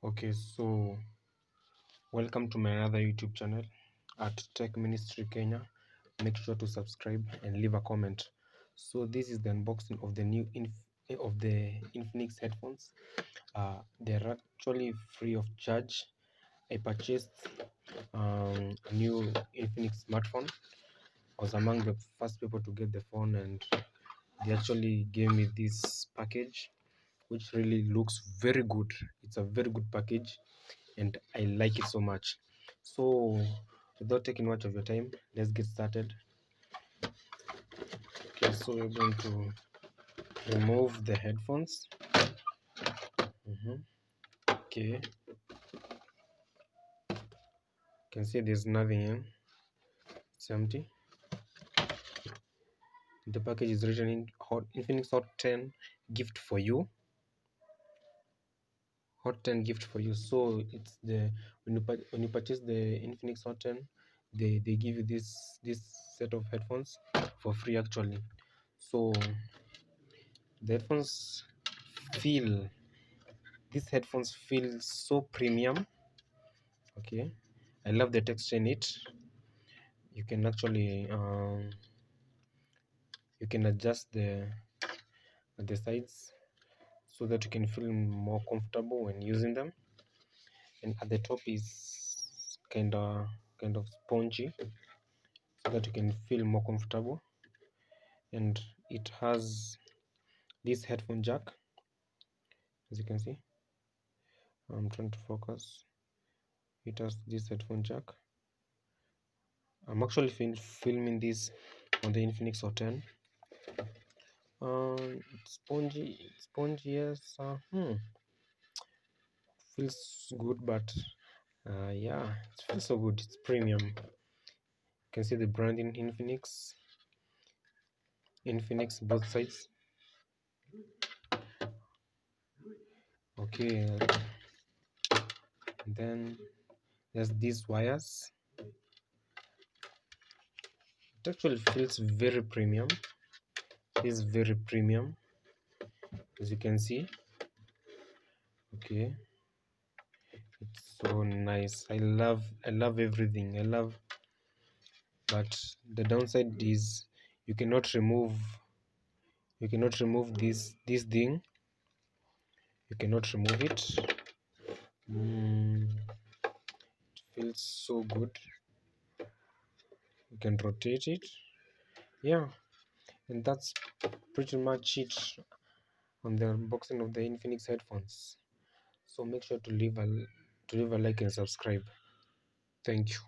Okay, so welcome to my another YouTube channel at Tech Ministry Kenya. Make sure to subscribe and leave a comment. So this is the unboxing of the new INFINIX headphones. They're actually free of charge. I purchased a new INFINIX smartphone. I was among the first people to get the phone, and they actually gave me this package, which really looks very good. It's a very good package and I like it so much. So without taking much of your time, let's get started. Okay, so we're going to remove the headphones. Okay, you can see there's nothing in, it's empty. The package is written in Infinix Hot 10 gift for you. Hot 10 gift for you. So it's the when you purchase the Infinix Hot 10, they give you this set of headphones for free actually. So the headphones feel these headphones feel so premium. Okay, I love the texture in it. You can actually you can adjust the sides so that you can feel more comfortable when using them, and at the top is kind of spongy so that you can feel more comfortable. And it has this headphone jack, as you can see. I'm trying to focus. It has this headphone jack. I'm actually filming this on the Infinix Hot 10. Spongy, yes. Feels good, but yeah, it feels so good. It's premium. You can see the branding Infinix both sides. Okay, then there's these wires. It actually feels very premium. It's very premium, as you can see. Okay, it's so nice. I love everything. But the downside is you cannot remove this thing. You cannot remove it. It feels so good. You can rotate it. Yeah, and that's pretty much it on the unboxing of the Infinix headphones. So make sure to leave a like and subscribe. Thank you.